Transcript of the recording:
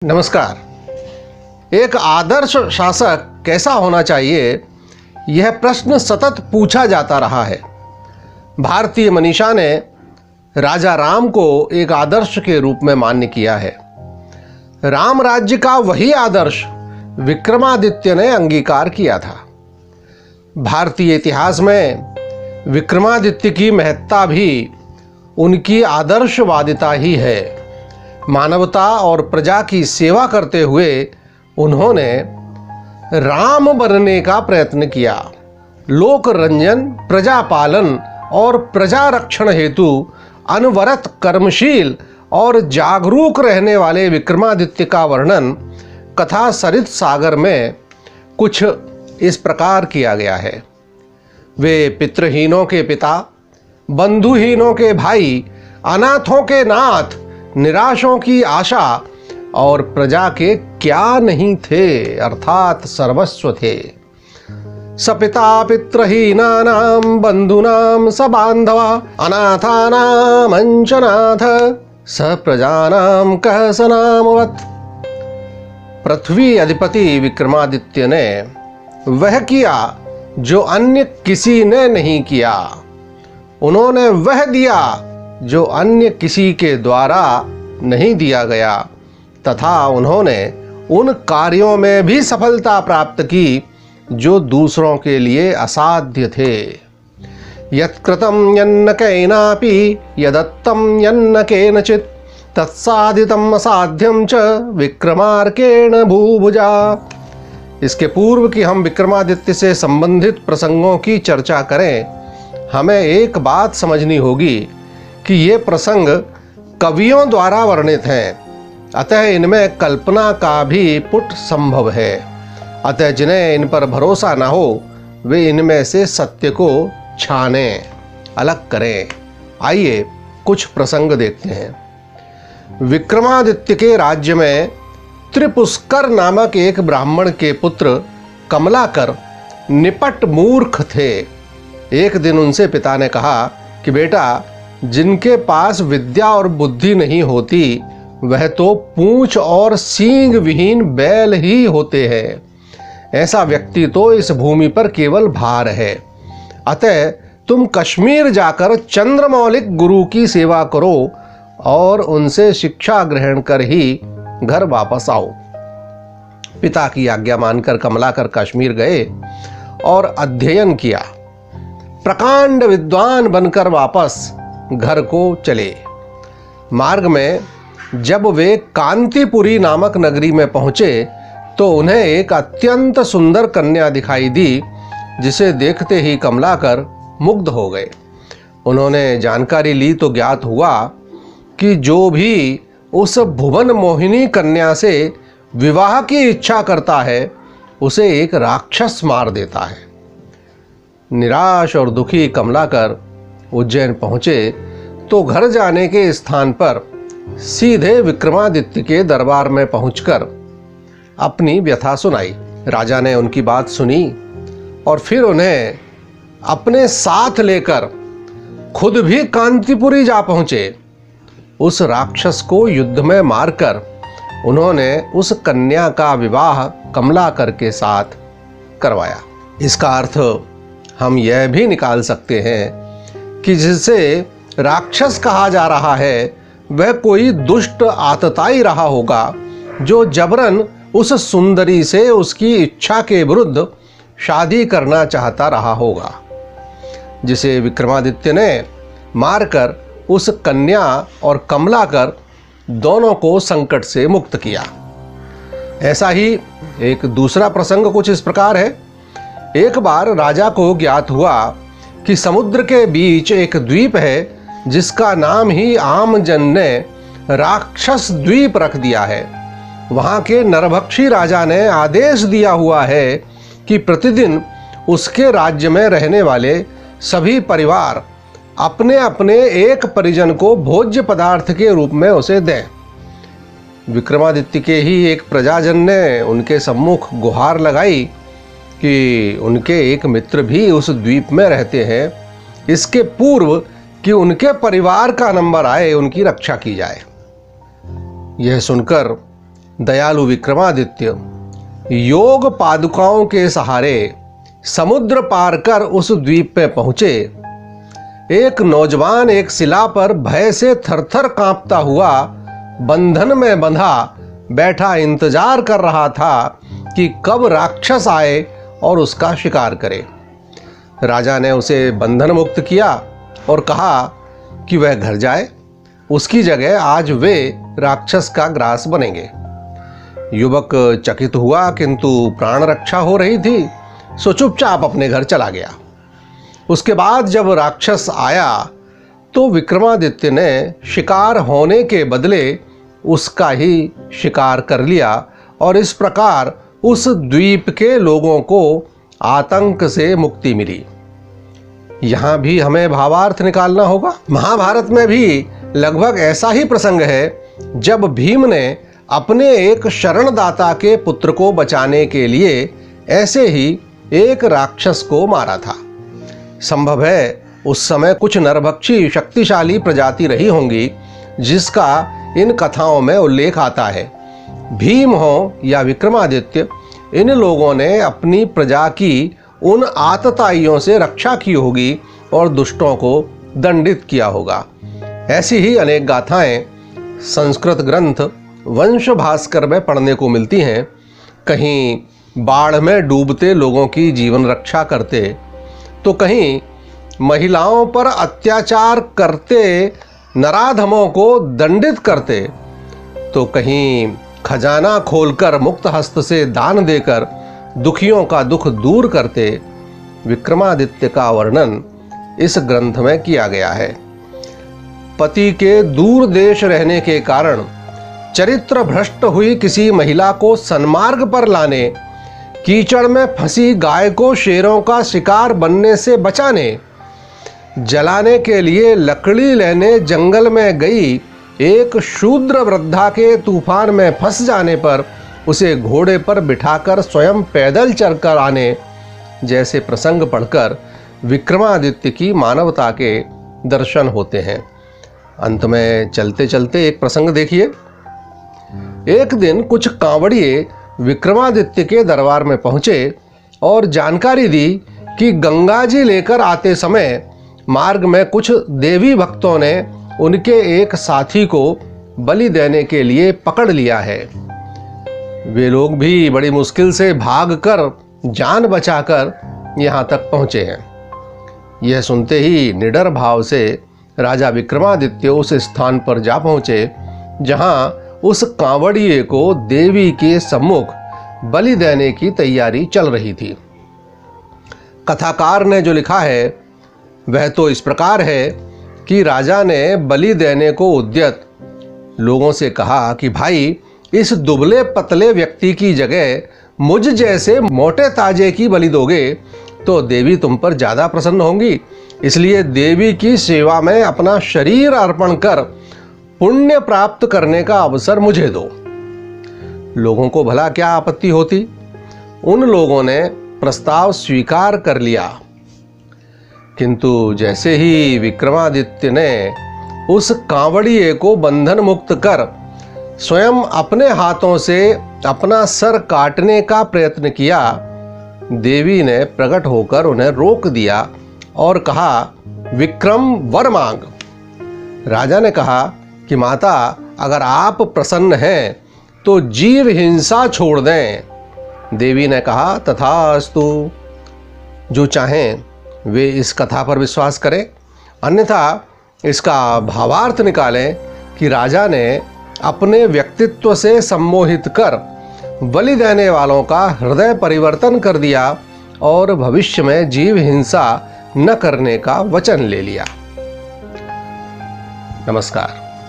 नमस्कार। एक आदर्श शासक कैसा होना चाहिए, यह प्रश्न सतत पूछा जाता रहा है। भारतीय मनीषा ने राजा राम को एक आदर्श के रूप में मान्य किया है। राम राज्य का वही आदर्श विक्रमादित्य ने अंगीकार किया था। भारतीय इतिहास में विक्रमादित्य की महत्ता भी उनकी आदर्शवादिता ही है। मानवता और प्रजा की सेवा करते हुए उन्होंने राम बनने का प्रयत्न किया। लोक रंजन, प्रजा पालन और प्रजा रक्षण हेतु अनवरत कर्मशील और जागरूक रहने वाले विक्रमादित्य का वर्णन कथा सरित सागर में कुछ इस प्रकार किया गया है। वे पितृहीनों के पिता, बंधुहीनों के भाई, अनाथों के नाथ, निराशों की आशा और प्रजा के क्या नहीं थे, अर्थात सर्वस्व थे। सपिता पितृहीनानां बंधूनां स बांधवा अनाथानां अंचनाथ स प्रजानां कह स नामवत्। पृथ्वी अधिपति विक्रमादित्य ने वह किया जो अन्य किसी ने नहीं किया। उन्होंने वह दिया जो अन्य किसी के द्वारा नहीं दिया गया, तथा उन्होंने उन कार्यों में भी सफलता प्राप्त की जो दूसरों के लिए असाध्य थे। यत्कृतं यन्न केनापि यदत्तं यन्न केनचित् तत्साधितं असाध्यं च विक्रमार्केण भूभुजा। इसके पूर्व कि हम विक्रमादित्य से संबंधित प्रसंगों की चर्चा करें, हमें एक बात समझनी होगी कि ये प्रसंग कवियों द्वारा वर्णित हैं, अतः इनमें कल्पना का भी पुट संभव है। अतः जिन्हें इन पर भरोसा न हो, वे इनमें से सत्य को छानें, अलग करें। आइए कुछ प्रसंग देखते हैं। विक्रमादित्य के राज्य में त्रिपुष्कर नामक एक ब्राह्मण के पुत्र कमलाकर निपट मूर्ख थे। एक दिन उनसे पिता ने कहा कि बेटा, जिनके पास विद्या और बुद्धि नहीं होती, वह तो पूंछ और सींग विहीन बैल ही होते हैं। ऐसा व्यक्ति तो इस भूमि पर केवल भार है। अतः तुम कश्मीर जाकर चंद्रमौलिक गुरु की सेवा करो और उनसे शिक्षा ग्रहण कर ही घर वापस आओ। पिता की आज्ञा मानकर कमलाकर कश्मीर गए और अध्ययन किया। प्रकांड विद्वान बनकर वापस घर को चले। मार्ग में जब वे कांतिपुरी नामक नगरी में पहुंचे तो उन्हें एक अत्यंत सुंदर कन्या दिखाई दी, जिसे देखते ही कमलाकर मुग्ध हो गए। उन्होंने जानकारी ली तो ज्ञात हुआ कि जो भी उस भुवन मोहिनी कन्या से विवाह की इच्छा करता है, उसे एक राक्षस मार देता है। निराश और दुखी कमलाकर उज्जैन पहुंचे तो घर जाने के स्थान पर सीधे विक्रमादित्य के दरबार में पहुंचकर अपनी व्यथा सुनाई। राजा ने उनकी बात सुनी और फिर उन्हें अपने साथ लेकर खुद भी कांतिपुरी जा पहुंचे। उस राक्षस को युद्ध में मारकर उन्होंने उस कन्या का विवाह कमलाकर के साथ करवाया। इसका अर्थ हम यह भी निकाल सकते हैं कि जिसे राक्षस कहा जा रहा है, वह कोई दुष्ट आतताई रहा होगा जो जबरन उस सुंदरी से उसकी इच्छा के विरुद्ध शादी करना चाहता रहा होगा, जिसे विक्रमादित्य ने मारकर उस कन्या और कमलाकर दोनों को संकट से मुक्त किया। ऐसा ही एक दूसरा प्रसंग कुछ इस प्रकार है। एक बार राजा को ज्ञात हुआ कि समुद्र के बीच एक द्वीप है, जिसका नाम ही आम जन ने राक्षस द्वीप रख दिया है। वहां के नरभक्षी राजा ने आदेश दिया हुआ है कि प्रतिदिन उसके राज्य में रहने वाले सभी परिवार अपने अपने एक परिजन को भोज्य पदार्थ के रूप में उसे दें। विक्रमादित्य के ही एक प्रजाजन ने उनके सम्मुख गुहार लगाई कि उनके एक मित्र भी उस द्वीप में रहते हैं, इसके पूर्व कि उनके परिवार का नंबर आए, उनकी रक्षा की जाए। यह सुनकर दयालु विक्रमादित्य योग पादुकाओं के सहारे समुद्र पार कर उस द्वीप पे पहुंचे। एक नौजवान एक शिला पर भय से थरथर कांपता हुआ बंधन में बंधा बैठा इंतजार कर रहा था कि कब राक्षस आए और उसका शिकार करे। राजा ने उसे बंधन मुक्त किया और कहा कि वह घर जाए, उसकी जगह आज वे राक्षस का ग्रास बनेंगे। युवक चकित हुआ, किंतु प्राण रक्षा हो रही थी, सो चुपचाप अपने घर चला गया। उसके बाद जब राक्षस आया तो विक्रमादित्य ने शिकार होने के बदले उसका ही शिकार कर लिया और इस प्रकार उस द्वीप के लोगों को आतंक से मुक्ति मिली। यहाँ भी हमें भावार्थ निकालना होगा। महाभारत में भी लगभग ऐसा ही प्रसंग है जब भीम ने अपने एक शरणदाता के पुत्र को बचाने के लिए ऐसे ही एक राक्षस को मारा था। संभव है उस समय कुछ नरभक्षी शक्तिशाली प्रजाति रही होंगी जिसका इन कथाओं में उल्लेख आता है। भीम हो या विक्रमादित्य, इन लोगों ने अपनी प्रजा की उन आतताइयों से रक्षा की होगी और दुष्टों को दंडित किया होगा। ऐसी ही अनेक गाथाएं संस्कृत ग्रंथ वंश भास्कर में पढ़ने को मिलती हैं। कहीं बाढ़ में डूबते लोगों की जीवन रक्षा करते, तो कहीं महिलाओं पर अत्याचार करते नराधमों को दंडित करते, तो कहीं खजाना खोलकर मुक्त हस्त से दान देकर दुखियों का दुख दूर करते। विक्रमादित्य का वर्णन इस ग्रंथ में किया गया है। पति के दूर देश रहने के कारण चरित्र भ्रष्ट हुई किसी महिला को सन्मार्ग पर लाने, कीचड़ में फंसी गाय को शेरों का शिकार बनने से बचाने, जलाने के लिए लकड़ी लेने जंगल में गई एक शूद्र वृद्धा के तूफान में फंस जाने पर उसे घोड़े पर बिठाकर स्वयं पैदल चलकर आने जैसे प्रसंग पढ़कर विक्रमादित्य की मानवता के दर्शन होते हैं। अंत में चलते चलते एक प्रसंग देखिए। एक दिन कुछ कांवड़िए विक्रमादित्य के दरबार में पहुंचे और जानकारी दी कि गंगा जी लेकर आते समय मार्ग में कुछ देवी भक्तों ने उनके एक साथी को बलि देने के लिए पकड़ लिया है। वे लोग भी बड़ी मुश्किल से भागकर जान बचाकर यहाँ तक पहुँचे हैं। यह सुनते ही निडर भाव से राजा विक्रमादित्य उस स्थान पर जा पहुँचे जहाँ उस कांवड़िए को देवी के सम्मुख बलि देने की तैयारी चल रही थी। कथाकार ने जो लिखा है वह तो इस प्रकार है कि राजा ने बलि देने को उद्यत लोगों से कहा कि भाई, इस दुबले पतले व्यक्ति की जगह मुझ जैसे मोटे ताजे की बलि दोगे तो देवी तुम पर ज़्यादा प्रसन्न होंगी, इसलिए देवी की सेवा में अपना शरीर अर्पण कर पुण्य प्राप्त करने का अवसर मुझे दो। लोगों को भला क्या आपत्ति होती। उन लोगों ने प्रस्ताव स्वीकार कर लिया, किंतु जैसे ही विक्रमादित्य ने उस कांवड़िए को बंधन मुक्त कर स्वयं अपने हाथों से अपना सर काटने का प्रयत्न किया, देवी ने प्रकट होकर उन्हें रोक दिया और कहा, विक्रम वर मांग। राजा ने कहा कि माता, अगर आप प्रसन्न हैं तो जीव हिंसा छोड़ दें। देवी ने कहा, तथास्तु। जो चाहें वे इस कथा पर विश्वास करें, अन्यथा इसका भावार्थ निकालें कि राजा ने अपने व्यक्तित्व से सम्मोहित कर बलि देने वालों का हृदय परिवर्तन कर दिया और भविष्य में जीव हिंसा न करने का वचन ले लिया। नमस्कार।